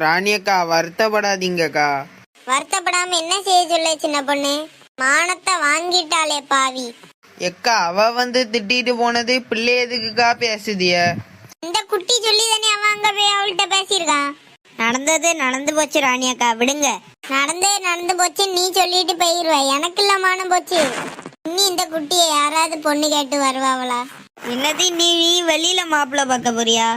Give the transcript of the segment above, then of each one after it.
ராணி அக்கா வருத்தப்படாதீங்கக்கா. வருத்தப்படாம என்ன செய்ய சொல்ல சின்ன பொண்ணு? மானத்தை வாங்கிட்டாளே பாவி. எக்கா அவ திட்டிட்டு போனது பிள்ளை எதுக்குக்கா பேசுதிய? இந்த குட்டி சொல்லி தானே அவன் அங்க போய் அவள்கிட்ட பேசியிருக்கான். நடந்தது நடந்து போச்சு ராணி அக்கா, விடுங்க. நடந்து போச்சு நீ சொல்லிட்டு போயிருவ, எனக்கு இல்ல மானம் போச்சு. இனி இந்த குட்டியை யாராவது பொண்ணு கேட்டு வருவாங்களா? என்னது நீ வெளியில மாப்பிள்ள பார்க்க போறியா?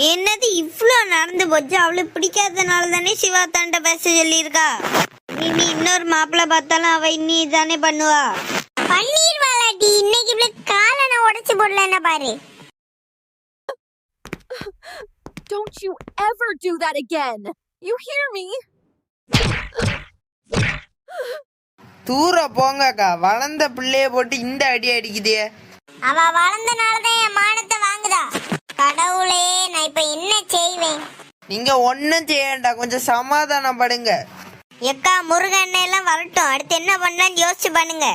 என்னது இவ்வளோ நடந்து போச்சு? அவளுக்கு பிடிக்காதனால தானே சிவா தாண்ட பேச சொல்லியிருக்கா. நீ இன்னொரு மாப்பிள்ள பார்த்தாலும் அவ இன்னி தானே பண்ணுவா. பண்ணிடுவாளாட்டி. இன்னைக்கு இப்படி காலை நான் உடைச்சு போடல என்ன பாரு. Don't you ever do that again. You hear me? தூர போங்கக்கா, வளர்ந்த பிள்ளைய போட்டு இந்த அடி அடிக்குதே. அவ வளர்ந்தனாலதான் என் மானத்தை வாங்குதா. கடவுளே, நான் இப்ப என்ன செய்வேன்? நீங்க ஒன்னும் செய்யண்டா, கொஞ்சம் சமாதானம் படுங்க. எக்கா முருகன் எல்லாம் வரட்டும், அடுத்து என்ன பண்ணலான்னு யோசிச்சு பண்ணுங்க.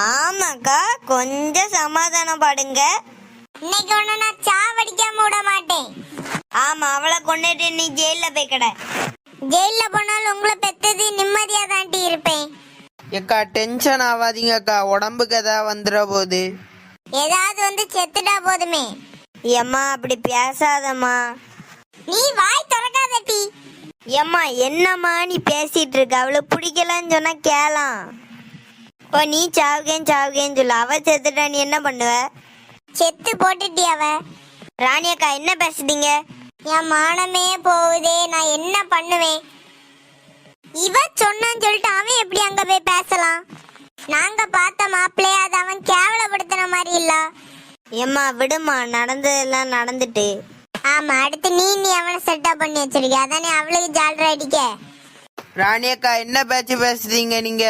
ஆமாக்கா, கொஞ்சம் சமாதானம் படுங்க. இன்னைக்கு ஒண்ணு நான் சாவடிக்காம விட மாட்டேன். ஆமா, அவளை கொண்டுட்டு நீ ஜெயில போய் கடை. ஜெயில போனாலும் உங்களை பெத்தது நிம்மதியா தாண்டி இருப்பேன். எக்கா டென்ஷன் ஆகாதீங்கக்கா, உடம்புக்கு ஏதாவது வந்துட போகுது. ஏதாவது செத்துட்டா போதுமே. ஏம்மா அப்படி பேசாதம்மா. நீ வாய் திறக்காதட்டி. ஏம்மா என்னம்மா நீ பேசிட்டு இருக்க? அவளுக்கு பிடிக்கலன்னு சொன்னா கேளாம். இப்போ நீ சாவுகேன்னு சொல்ல, அவ செத்துட்டா நீ என்ன பண்ணுவ? செத்து போட்டுட்டி அவ. ராணி அக்கா என்ன பேசுறீங்க? என் மானமே போகுதே, நான் என்ன பண்ணுவேன்? இவ சொன்னான்னு சொல்லிட்டு அவன் எப்படி அங்க போய் பேசலாம்? நாங்க பார்த்த மாப்பிள்ளைய அது அவன் கேவலப்படுத்தின மாதிரி இல்ல. ஏம்மா விடுமா, நடந்ததெல்லாம் நடந்துட்டு. ஆமா, அடுத்து நீ அவனை செட்டப் பண்ணி வச்சிருக்க, அதானே அவளுக்கு ஜாலரா அடிக்க. ராணி அக்கா என்ன பேச்சு பேசுறீங்க நீங்க?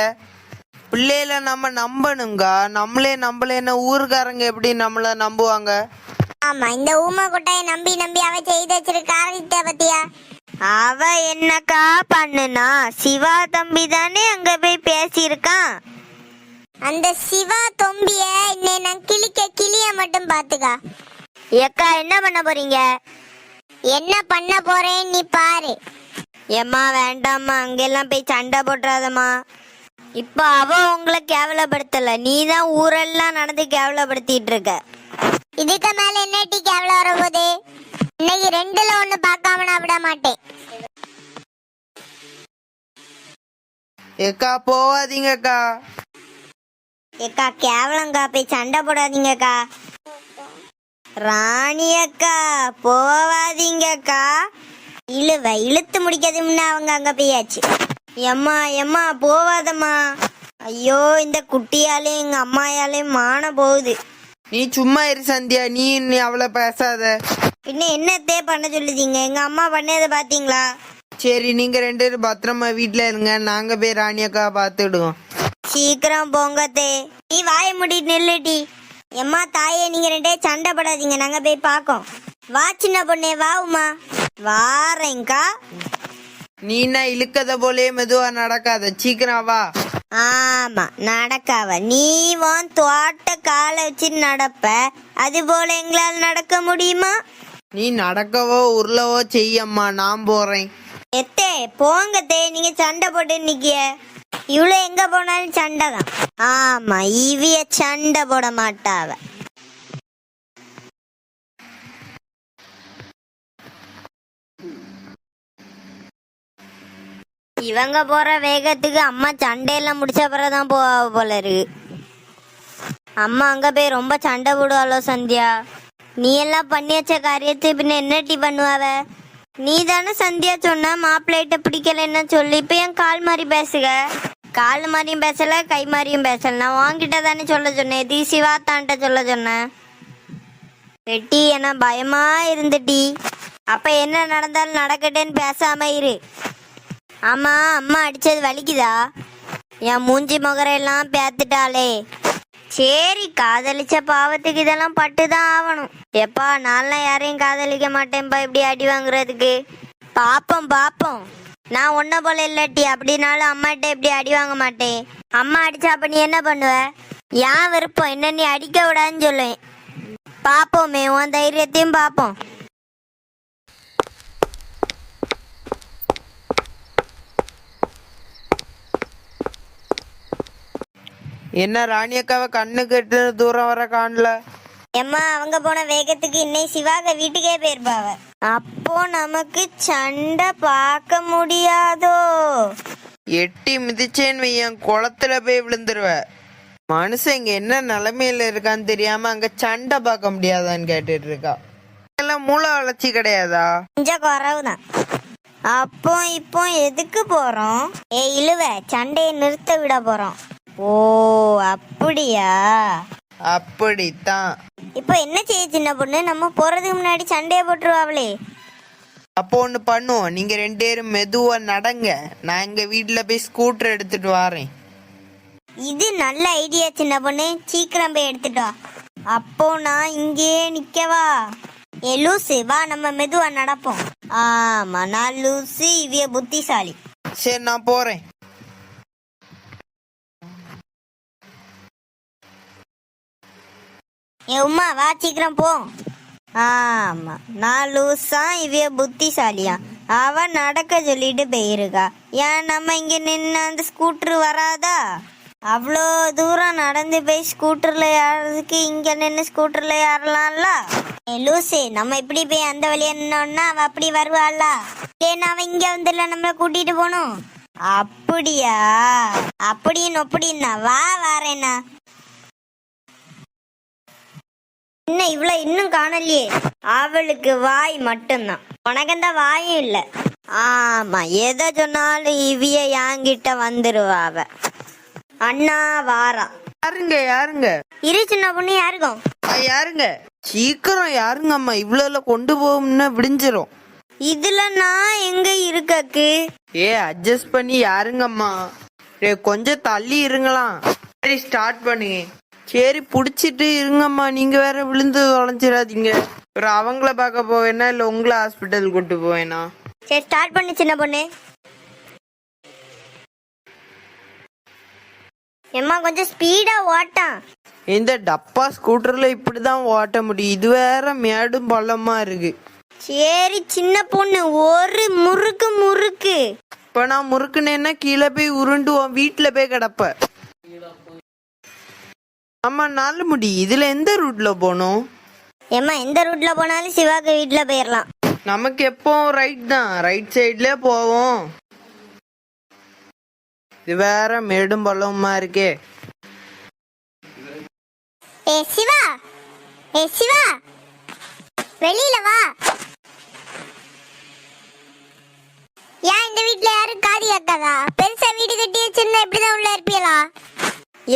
பிள்ளையில நம்ம நம்பணுங்கா, நம்மளே நம்பலன்னா ஊருக்காரங்க எப்படி நம்மள நம்புவாங்க? ஆமா, இந்த ஊமை கொட்டையை நம்பி அவ செய்து வச்சிருக்க காரியத்தை பத்தியா? அவ என்னக்கா பண்ணுனா? சிவா தம்பி தானே அங்க போய் பேசியிருக்கான். அந்த சிவா தொம்பிய நான் கிளிய மட்டும் பாத்துக்கா. ஏக்கா என்ன பண்ண போறீங்க? என்ன பண்ண போறேன் நீ பாரு. ஏம்மா வேண்டாம்மா, அங்கெல்லாம் போய் சண்டை போட்டுறாதம்மா. இப்ப அவ உங்களை கேவலப்படுத்தல, நீ தான் ஊரெல்லாம் நடந்து கேவலப்படுத்திட்டு இருக்க. இதுக்கு மேல என்ன டீ கேவலம் வரப்போகுது? இன்னைக்கு ரெண்டுல ஒண்ணு பார்க்காம நான் விட மாட்டேன். ஏக்கா போவாதீங்கக்கா. ஏக்கா கேவலங்கா, போய் சண்டை போடாதீங்கக்கா. ராணி அக்கா போவாதீங்கக்கா. இழுத்து முடிக்காது முன்ன அவங்க அங்க போயாச்சு. எம்மா போவாதம்மா. ஐயோ, இந்த குட்டியாலையும் எங்க அம்மாயாலையும் மான போகுது. நீ சும்மா இரு சந்தியா, நீ அவளை பேசாத. பின்ன என்னத்தே பண்ண சொல்லுதீங்க? எங்க அம்மா பண்ணதை பாத்தீங்களா? சரி, நீங்க ரெண்டு பேரும் பத்திரமா வீட்டுல இருங்க, நாங்க போய் ராணி அக்கா பாத்துடுவோம். சீக்கிரம் போங்கத்தே. நீ வாய மூடிட்டு நில்லுடி. எம்மா தாயே, நீங்க ரெண்டே சண்டை படாதீங்க, நாங்க போய் பாக்கோம். வா சின்ன பொண்ணே, வா உமா. வாரேங்கா. நீனா இழுக்கத போலே மெதுவா நடக்காத, சீக்கிரம் வா. ஆமா நடக்காவ. நீ உன் தோட்ட காலை வச்சு நடப்ப, அது போல எங்களால் நடக்க முடியுமா? நீ நடக்கவோ உருளவோ செய்யம்மா, நான் போறேன். எத்தே போங்கத்தே, நீங்க சண்டை போட்டு நிக்கிய. இவ்வளவு எங்க போனாலும் சண்டை தான். ஆமா, இவிய சண்டை போட மாட்டாவ. இவங்க போற வேகத்துக்கு அம்மா சண்டையெல்லாம் முடிச்ச பிறகுதான் போவா போல இருக்கு. அம்மா அங்க போய் ரொம்ப சண்டை போடுவாளோ சந்தியா? நீ எல்லாம் பண்ணி வச்ச காரியத்தை பின்ன என்னட்டி பண்ணுவாவ? நீ தானே சந்தியா சொன்ன மாப்பிள்ளைகிட்ட பிடிக்கலன்னு சொல்லி. இப்ப என் கால் மாதிரி பேசுக. கால் மாதிரியும் பேசல, கை மாதிரியும் பேசல. நான் வாங்கிட்ட தானே சொல்ல சொன்னேன், தி சிவா தான்ட்ட சொல்ல சொன்னேன். வெட்டி என்ன பயமா இருந்துட்டி. அப்ப என்ன நடந்தாலும் நடக்கட்டேன்னு பேசாம இரு. ஆமா, அம்மா அடிச்சது வலிக்குதா? என் மூஞ்சி முகரெல்லாம் பேத்துட்டாளே. சரி, காதலிச்ச பாவத்துக்கு இதெல்லாம் பட்டுதான் ஆகணும். எப்பா, நான்லாம் யாரையும் காதலிக்க மாட்டேன்ப்பா இப்படி அடி வாங்குறதுக்கு. பாப்போம். நான் ஒன்ன போல இல்லாட்டி அப்படின்னாலும் அம்மாட்ட இப்படி அடி வாங்க மாட்டேன். அம்மா அடிச்சா அப்ப நீ என்ன பண்ணுவ? ஏன் விருப்பம் என்ன நீ அடிக்க விடான்னு சொல்லுவேன். பாப்போமே உன் தைரியத்தையும் பாப்போம். என்ன ராணி அக்காவை கண்ணு கெட்டு தூரம் வர காணல. எம்மா அவங்க போன வேகத்துக்கு இன்னைக்கு சிவாக வீட்டுக்கே போயிருப்பாவ. அப்போ நமக்கு சண்டை பார்க்க முடியாதோ? எட்டி மிதிச்சேன்னு வையன் குளத்துல போய் விழுந்துருவ. மனுஷன் இங்க என்ன நிலைமையில இருக்கான்னு தெரியாம அங்க சண்டை பார்க்க முடியாதான்னு கேட்டுட்டு இருக்கா. எல்லாம் மூளை வளர்ச்சி கிடையாதா? கொஞ்சம் குறவுதான். அப்போ இப்போ எதுக்கு போறோம்? இழுவ சண்டையை நிறுத்த விட போறோம். ஓ அப்படியா? அப்படித்தான். இப்போ என்ன செய்ய சின்ன பொண்ணு? நம்ம போறதுக்கு முன்னாடி சண்டையை போட்டுருவாங்களே. அப்போ ஒண்ணு பண்ணுவோம், நீங்க 2 பேரும் மெதுவா நடங்க, நான் எங்க வீட்டுல போய் ஸ்கூட்டர் எடுத்துட்டு வரேன். இது நல்ல ஐடியா சின்ன பொண்ணு, சீக்கிரம் போய் எடுத்துட்டு வா. அப்போ நான் இங்கேயே நிக்கவா? லூசு வா நம்ம மெதுவா நடப்போம். ஆமா நான் லூசு, இவிய புத்திசாலி. சரி நான் போறேன். உமா வா சீக்கிரம் போ. ஆமா நான் லூசா, இவிய புத்திசாலியா. அவ நடக்க சொல்லிட்டு போயிருக்கா. ஏன் நம்ம இங்க நின்று அந்த ஸ்கூட்டர் வராதா? அவ்வளோ தூரம் நடந்து போய் ஸ்கூட்டர்ல ஏறதுக்கு இங்க நின்று ஸ்கூட்டர்ல ஏறலாம்ல. லூசு நம்ம இப்படி போய் அந்த வழியா நின்னோம்னா அவ அப்படி வருவாள்ல. ஏன்னா அவ இங்க வந்துல நம்மள கூட்டிட்டு போகணும். அப்படியா? அப்படின்னு அப்படின்னா வா வரேன்னா. இன்னும் இவ்வளவு இன்னும் காணலையே. அவளுக்கு வாய் மட்டும்தான், உனக்கு அந்த வாயும் இல்ல. ஆமா எதை சொன்னாலும் இவிய என்கிட்ட வந்துருவா அவ. அண்ணா வாரா. யாருங்க யாருங்க? இரு சின்ன பொண்ணு யாருக்கும்? யாருங்க? சீக்கிரம் யாருங்க அம்மா, இவ்வளவு கொண்டு போகும்னா விடிஞ்சிரும். இதுல நான் எங்க இருக்கக்கு? அட்ஜஸ்ட் பண்ணி யாருங்கம்மா, கொஞ்சம் தள்ளி இருங்களாம். சரி ஸ்டார்ட் பண்ணுங்க. சரி புடிச்சிட்டு இருங்கம்மா, நீங்க வேற விழுந்து தொலைஞ்சிடாதீங்க. அப்புறம் அவங்கள பார்க்க போவேனா இல்ல உங்களை ஹாஸ்பிட்டல் கூட்டு போவேனா? சரி ஸ்டார்ட் பண்ணு சின்ன பொண்ணு. எம்மா கொஞ்சம் ஸ்பீடா ஓட்டான். இந்த டப்பா ஸ்கூட்டர்ல இப்படிதான் ஓட்ட முடியும், இது வேற மேடும் பள்ளமா இருக்கு. சரி சின்ன பொண்ணு ஒரு முறுக்கு முறுக்கு. இப்ப நான் முறுக்குனேன்னா கீழே போய் உருண்டு வீட்டுல போய் கிடப்ப. ஆமா நாலு முடி, இதுல எந்த ரூட்ல போகணும்? ஏம்மா எந்த ரூட்ல போனாலும் சிவாக்கு வீட்டுல போயிடலாம். நமக்கு எப்போ ரைட் தான், ரைட் சைட்ல போவோம். இது வேற மேடும் பள்ளமா இருக்கே. சிவா சிவா வெளியில வா. ஏன் இந்த வீட்டுல யாரும் காதி கேட்காதா? பெருசா வீடு கட்டி வச்சிருந்தா இப்படிதான் உள்ள இருப்பீங்களா?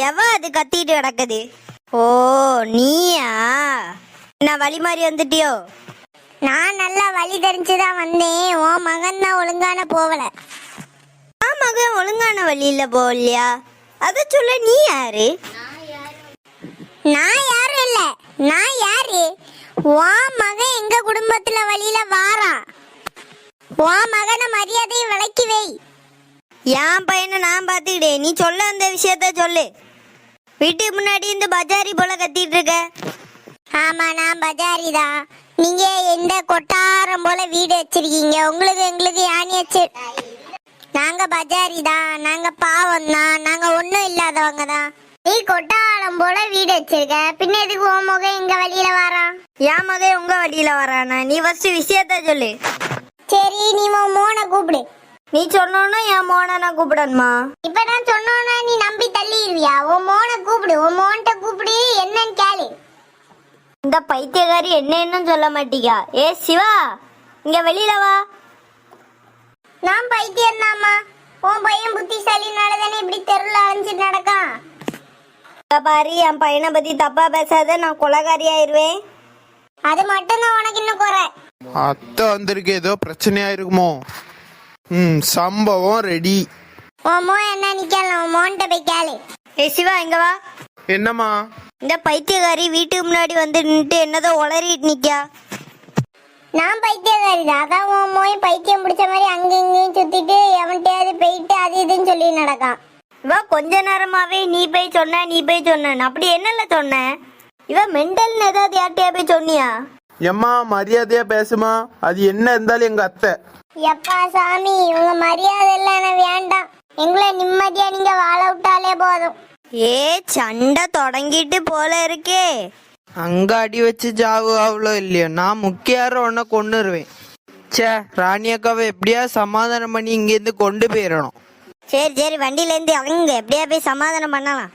எவ அது கத்திட்டு கிடக்குது? ஓ நீயா? நான் வழி மாறி வந்துட்டியோ? நான் நல்லா வழி தெரிஞ்சுதான் வந்தேன். உன் மகன் தான் ஒழுங்கான போகல. மகன் ஒழுங்கான வழியில போகலையா? அத சொல்ல நீ யாரு? நான் யாரும் இல்ல. நான் யாரு? உன் மகன் எங்க குடும்பத்துல வழியில வாரான். உன் மகனை மரியாதையை விலக்கி வை. என் பையனை நான் பாத்துக்கிட்டேன், நீ சொல்ல அந்த விஷயத்த சொல்லு. வீட்டுக்கு முன்னாடி இந்த பஜாரி போல கத்திட்டு இருக்க. ஆமா நான் பஜாரி தான். நீங்க எந்த கொட்டாரம் போல வீடு வச்சிருக்கீங்க? உங்களுக்கு எங்களுக்கு யானி வச்சு. நாங்க பஜாரி தான், நாங்க பாவம் தான், நாங்க ஒண்ணும் இல்லாதவங்க தான். நீ கொட்டாரம் போல வீடு வச்சிருக்க, பின்ன எதுக்கு உன் மகன் எங்க வழியில வரான்? என் மகன் உங்க வழியில வரானா? நீ ஃபர்ஸ்ட் விஷயத்த சொல்லு. சரி நீ உன் மோனை கூப்பிடு. நீ சொன்னோன்னா என் மோனை நான் கூப்பிடணுமா? இப்ப நான் சொன்னோன்னா நீ நம்பி தள்ளிடுவியா? உன் மோனை கூப்பிடு, உன் மோன்ட்ட கூப்பிடு, என்னன்னு கேளு. இந்த பைத்தியக்காரி என்னன்னு சொல்ல மாட்டீங்க. சிவா இங்க வெளியில வா. நான் பைத்தியம் தான்மா. உன் பையன் புத்திசாலினால தானே இப்படி தெருவில் அலைஞ்சிட்டு நடக்கான். பாரு என் பையனை பத்தி தப்பா பேசாத, நான் கொலைகாரி ஆயிருவேன். அது மட்டும் தான் உனக்கு இன்னும் குறை. அத்தை வந்திருக்கு, ஏதோ பிரச்சனையா இருக்குமோ? சம்பவம் ரெடி. உன் மோ என்ன நிக்கலாம், உன் மோன்ட்ட போய் கேளு. சிவா இங்க வா. என்னம்மா? இந்த பைத்தியக்காரி வீட்டுக்கு முன்னாடி வந்து நின்று என்னதோ உளறிட்டு நிக்கா. நான் பைத்தியக்காரி தான். அதான் உன் மோய் பைத்தியம் பிடிச்ச மாதிரி அங்கேயும் இங்கேயும் சுத்திட்டு எவன்கிட்டயாவது போயிட்டு அது இதுன்னு சொல்லி நடக்கான். இவ கொஞ்ச நேரமாவே நீ போய் சொன்ன அப்படி என்னல சொன்ன? இவ மெண்டல்னு ஏதாவது யார்கிட்டயா போய் சொன்னியா? எம்மா மரியாதையா பேசுமா, அது என்ன இருந்தாலும் எங்க அத்தை. எப்பா சாமி, உங்க மரியாதை எல்லாம் எனக்கு வேண்டாம். எங்களை நிம்மதியா நீங்க வாழ விட்டாலே போதும். ஏ சண்டை தொடங்கிட்டு போல இருக்கே. அங்க அடி வச்சு ஜாவு அவ்வளோ இல்லையோ, நான் முக்கியார உன்னை கொன்னுருவேன். ச்சே, ராணி அக்காவை எப்படியா சமாதானம் பண்ணி இங்கேருந்து கொண்டு போயிடணும். சரி வண்டியில இருந்து அவங்க எப்படியா போய் சமாதானம் பண்ணலாம்.